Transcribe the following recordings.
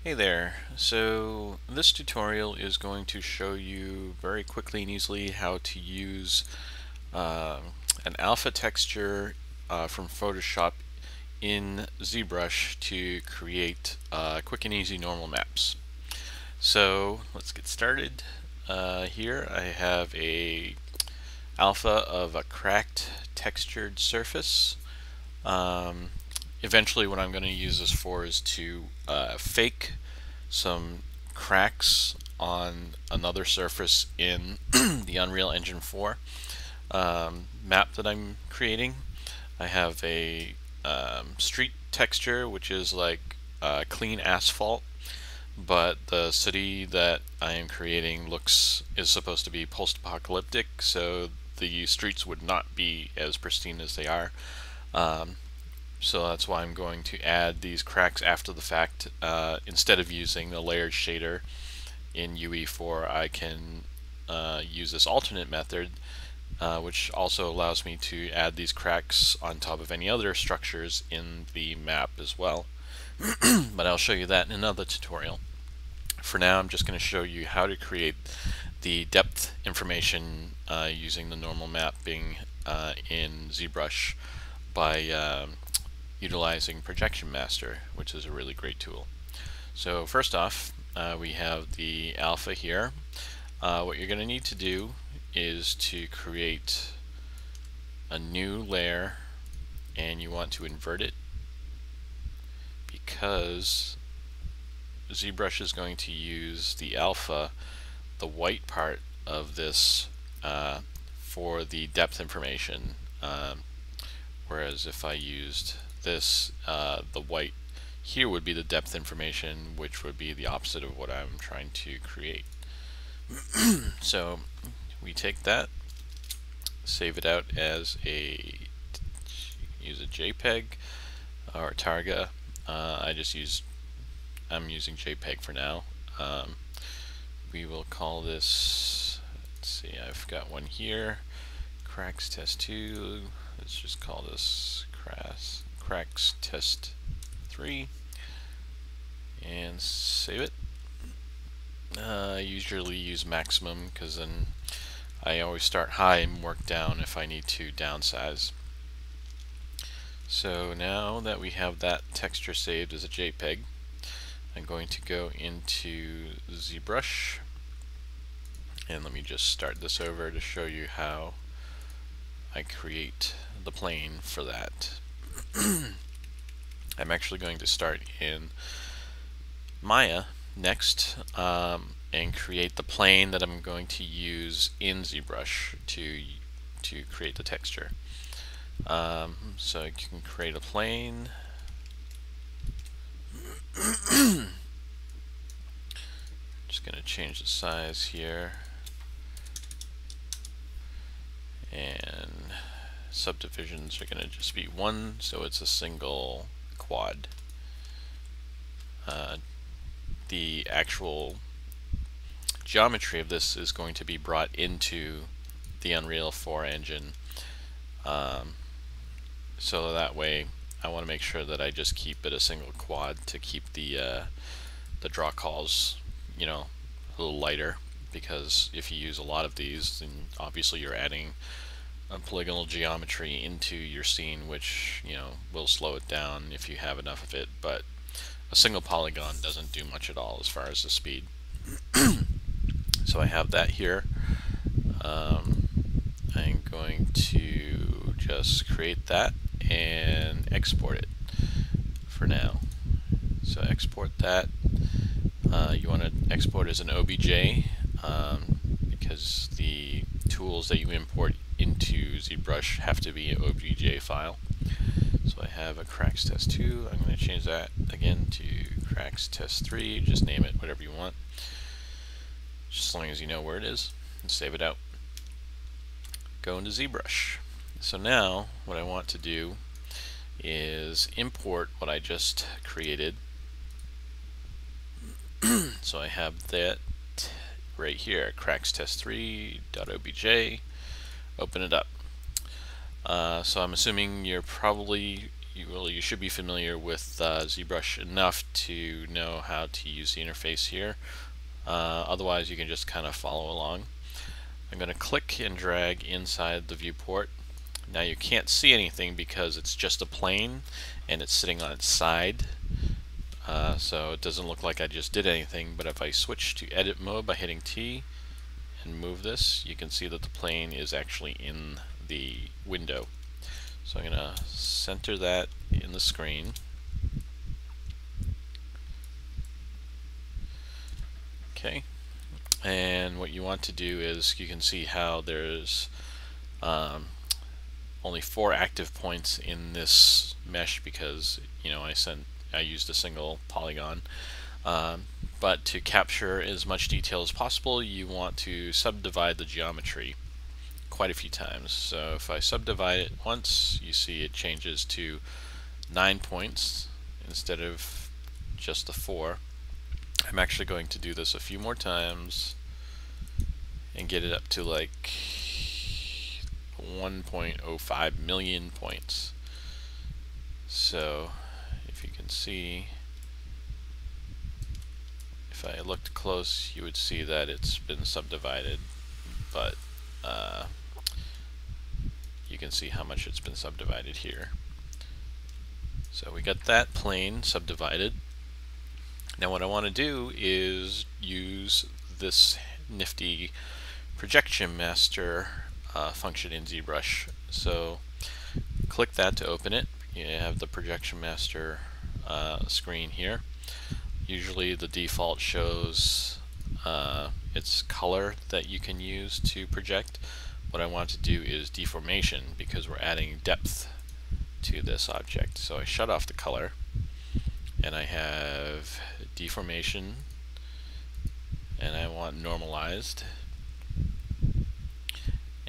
Hey there. So this tutorial is going to show you very quickly and easily how to use uh, an alpha texture from Photoshop in ZBrush to create quick and easy normal maps. So let's get started. Here I have a alpha of a cracked textured surface. Eventually what I'm going to use this for is to fake some cracks on another surface in the Unreal Engine 4 map that I'm creating. I have a street texture which is like clean asphalt, but the city that I am creating is supposed to be post-apocalyptic, so the streets would not be as pristine as they are. So that's why I'm going to add these cracks after the fact. Instead of using the layered shader in UE4, I can use this alternate method, which also allows me to add these cracks on top of any other structures in the map as well. But I'll show you that in another tutorial. For now, I'm just going to show you how to create the depth information using the normal mapping in ZBrush by utilizing Projection Master, which is a really great tool. So first off, we have the alpha here. What you're going to need to do is to create a new layer, and you want to invert it because ZBrush is going to use the alpha, the white part of this, for the depth information, whereas if I used this, the white here would be the depth information, which would be the opposite of what I'm trying to create. So we take that, save it out as use a JPEG or Targa. I'm using JPEG for now. We will call this, let's see, I've got one here, cracks test 2. Let's just call this cracks test 3 and save it. I usually use maximum because then I always start high and work down if I need to downsize. So now that we have that texture saved as a JPEG, I'm going to go into ZBrush, and let me just start this over to show you how I create the plane for that. I'm actually going to start in Maya next and create the plane that I'm going to use in ZBrush to create the texture. So you can create a plane. Just going to change the size here, and subdivisions are going to just be 1, so it's a single quad. The actual geometry of this is going to be brought into the Unreal 4 engine, so that way I want to make sure that I just keep it a single quad to keep the draw calls, you know, a little lighter, because if you use a lot of these, then obviously you're adding a polygonal geometry into your scene, which, you know, will slow it down if you have enough of it, but a single polygon doesn't do much at all as far as the speed. So I have that here. I'm going to just create that and export it for now. So export that. You want to export as an OBJ because the tools that you import into ZBrush have to be an OBJ file. So I have a cracks test 2. I'm going to change that again to cracks test 3. Just name it whatever you want, just as long as you know where it is, and save it out. Go into ZBrush. So now what I want to do is import what I just created. So I have that right here, cracks test 3.obj. Open it up. So I'm assuming you're probably you should be familiar with ZBrush enough to know how to use the interface here. Otherwise, you can just kind of follow along. I'm going to click and drag inside the viewport. Now you can't see anything because it's just a plane and it's sitting on its side. So it doesn't look like I just did anything, but if I switch to edit mode by hitting T and move this, you can see that the plane is actually in the window. So I'm going to center that in the screen. Okay, and what you want to do is, you can see how there's only 4 active points in this mesh because I used a single polygon. But to capture as much detail as possible, you want to subdivide the geometry quite a few times. So if I subdivide it once, you see it changes to 9 points instead of just the 4. I'm actually going to do this a few more times and get it up to like 1.05 million points. So if you can see, if I looked close, you would see that it's been subdivided, but you can see how much it's been subdivided here. So we got that plane subdivided. Now what I want to do is use this nifty projection master function in ZBrush. So click that to open it. You have the projection master screen here. Usually the default shows its color that you can use to project. What I want to do is deformation because we're adding depth to this object. So I shut off the color and I have deformation and I want normalized,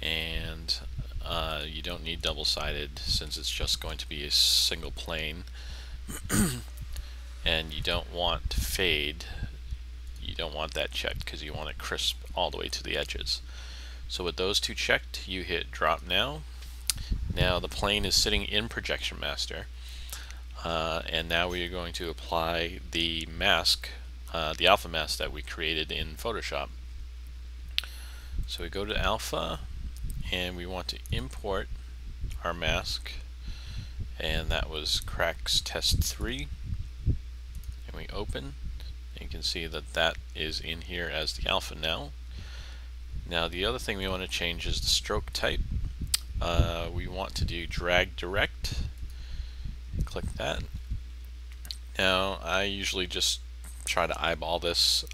and you don't need double-sided since it's just going to be a single plane. And you don't want fade, you don't want that checked because you want it crisp all the way to the edges. So with those two checked, you hit drop now. Now the plane is sitting in projection master, and now we are going to apply the mask, the alpha mask that we created in Photoshop. So we go to alpha and we want to import our mask, and that was cracks test 3. And we open, and you can see that that is in here as the alpha now. Now the other thing we want to change is the stroke type. We want to do drag direct. Click that. Now I usually just try to eyeball this.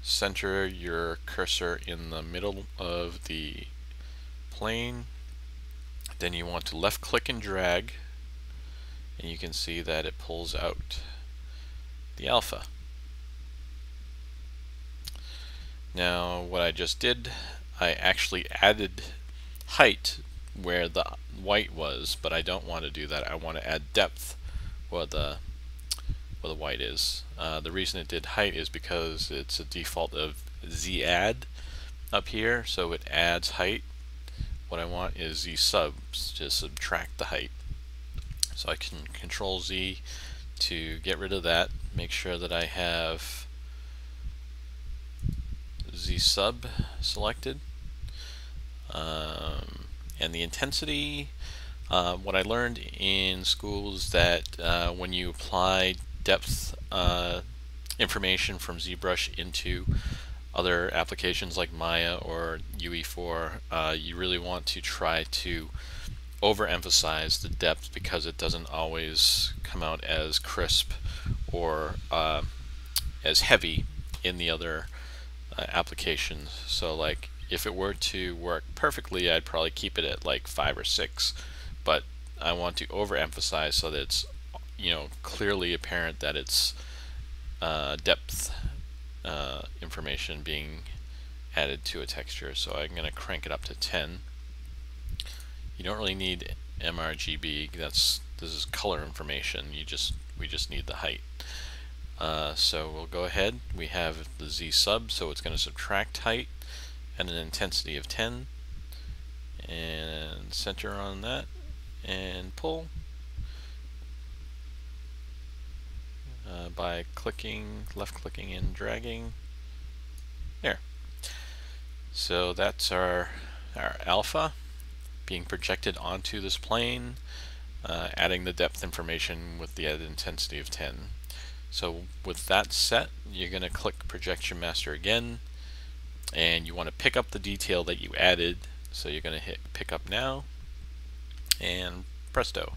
Center your cursor in the middle of the plane. Then you want to left click and drag, and you can see that it pulls out the alpha. Now what I just did, I actually added height where the white was, but I don't want to do that. I want to add depth where the white is. The reason it did height is because it's a default of Z add up here, so it adds height. What I want is Z subs to subtract the height. So I can control Z to get rid of that, make sure that I have Z sub selected, and the intensity. What I learned in school is that when you apply depth information from ZBrush into other applications like Maya or UE4, you really want to try to overemphasize the depth because it doesn't always come out as crisp or as heavy in the other applications. So like if it were to work perfectly, I'd probably keep it at like 5 or 6, but I want to overemphasize so that it's clearly apparent that it's depth information being added to a texture. So I'm going to crank it up to 10. You don't really need mRGB. This is color information. We just need the height. So we'll go ahead. We have the Z sub, so it's going to subtract height and an intensity of 10, and center on that and pull, by left clicking and dragging. There. So that's our alpha being projected onto this plane, adding the depth information with the added intensity of 10. So with that set, you're going to click Projection Master again, and you want to pick up the detail that you added. So you're going to hit Pick Up Now, and presto,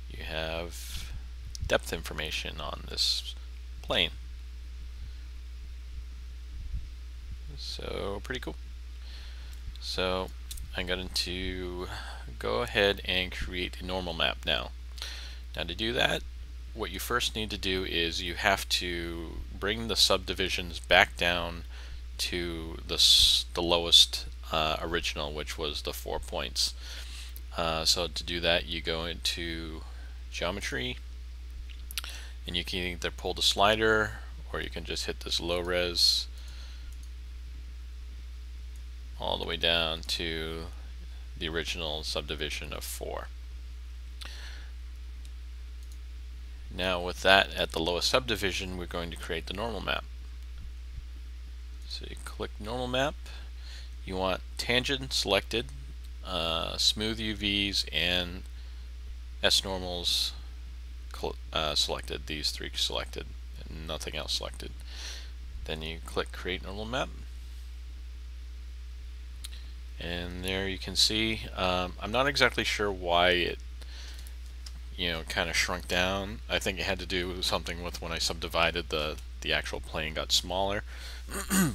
you have depth information on this plane. So pretty cool. So I'm going to go ahead and create a normal map now. Now to do that, what you first need to do is you have to bring the subdivisions back down to the lowest original, which was the 4 points. So to do that, you go into Geometry, and you can either pull the slider, or you can just hit this low res all the way down to the original subdivision of 4. Now with that at the lowest subdivision, we're going to create the normal map. So you click Normal Map. You want tangent selected, smooth UVs, and S-normals selected, these three selected, and nothing else selected. Then you click Create Normal Map. And there you can see, I'm not exactly sure why it kind of shrunk down. I think it had to do with something with when I subdivided the actual plane got smaller,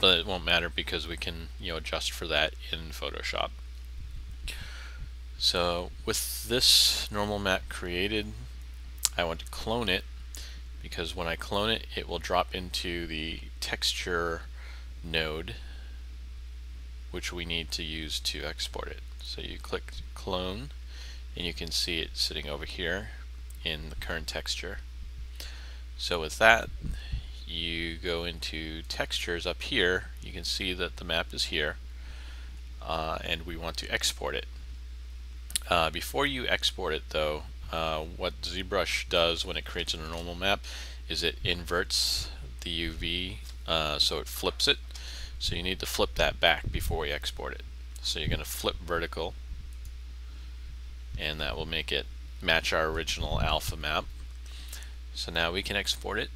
but it won't matter because we can adjust for that in Photoshop. So with this normal map created, I want to clone it, because when I clone it, it will drop into the texture node, which we need to use to export it. So you click Clone, and you can see it sitting over here in the current texture. So with that, you go into Textures up here. You can see that the map is here, and we want to export it. Before you export it though, what ZBrush does when it creates a normal map is it inverts the UV, so it flips it. So you need to flip that back before we export it. So you're going to flip vertical, and that will make it match our original alpha map. So now we can export it,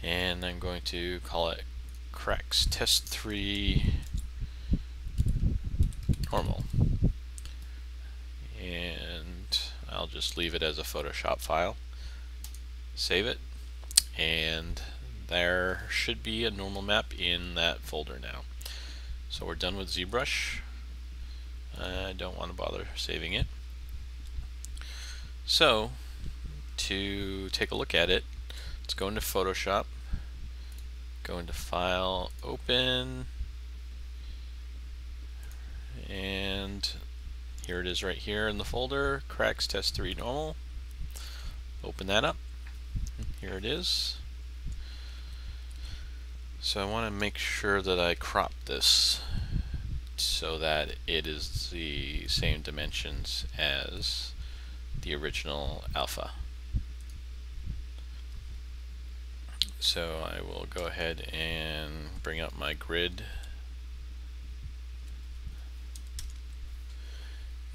and I'm going to call it Cracks Test 3 Normal, and I'll just leave it as a Photoshop file. Save it, and there should be a normal map in that folder now. So we're done with ZBrush. I don't want to bother saving it. So to take a look at it, let's go into Photoshop, go into File, Open, and here it is right here in the folder, Cracks Test 3 Normal. Open that up. Here it is. So I want to make sure that I crop this so that it is the same dimensions as the original alpha. So I will go ahead and bring up my grid,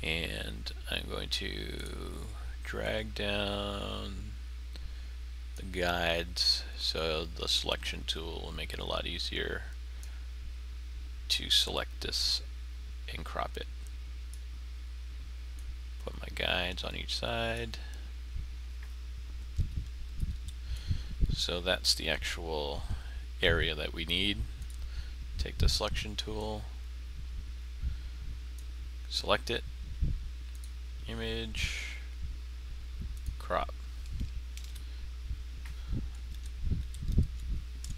and I'm going to drag down the guides, so the selection tool will make it a lot easier to select this and crop it. Put my guides on each side. So that's the actual area that we need. Take the selection tool, select it, image, crop.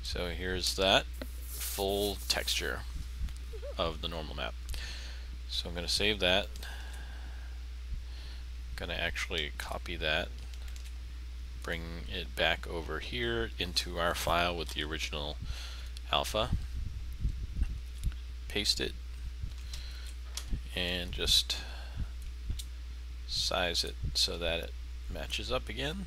So here's that full texture of the normal map. So I'm going to save that. I'm going to actually copy that, bring it back over here into our file with the original alpha, paste it, and just size it so that it matches up again.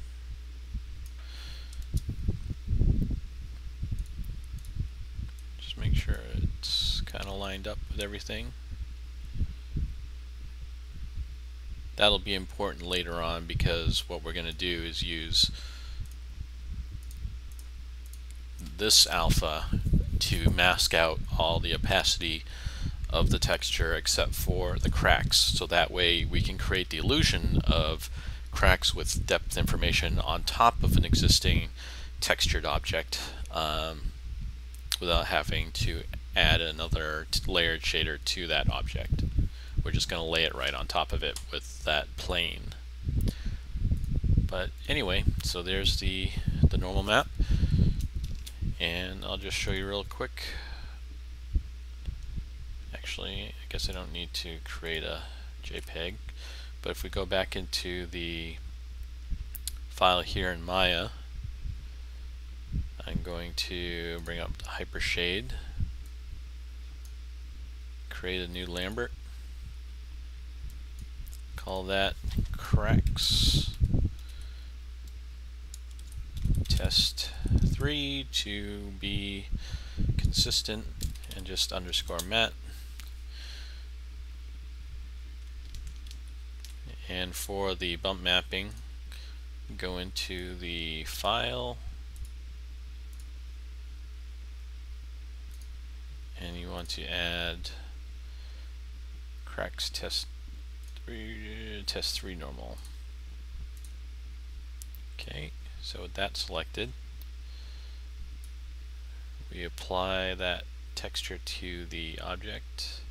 make sure it's kind of lined up with everything. That'll be important later on, because what we're going to do is use this alpha to mask out all the opacity of the texture except for the cracks, so that way we can create the illusion of cracks with depth information on top of an existing textured object, without having to add another layered shader to that object. We're just going to lay it right on top of it with that plane. But anyway, so there's the normal map, and I'll just show you real quick. Actually, I guess I don't need to create a JPEG, but if we go back into the file here in Maya, I'm going to bring up the Hypershade, create a new Lambert, call that cracks test 3 to be consistent, and just underscore matte. And for the bump mapping, go into the file, and you want to add cracks test 3 normal. Okay, so with that selected, we apply that texture to the object,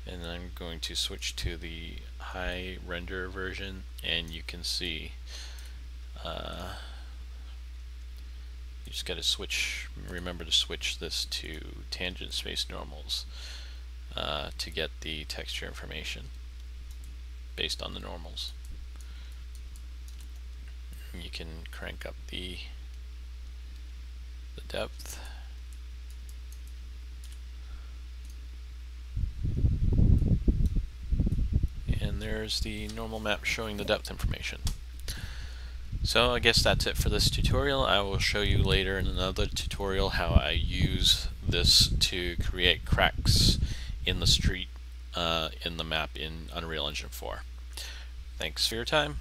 and then I'm going to switch to the high render version, and you can see you just got to switch, remember to switch this to tangent space normals to get the texture information based on the normals. You can crank up the depth. And there's the normal map showing the depth information. So I guess that's it for this tutorial. I will show you later in another tutorial how I use this to create cracks in the street in the map in Unreal Engine 4. Thanks for your time.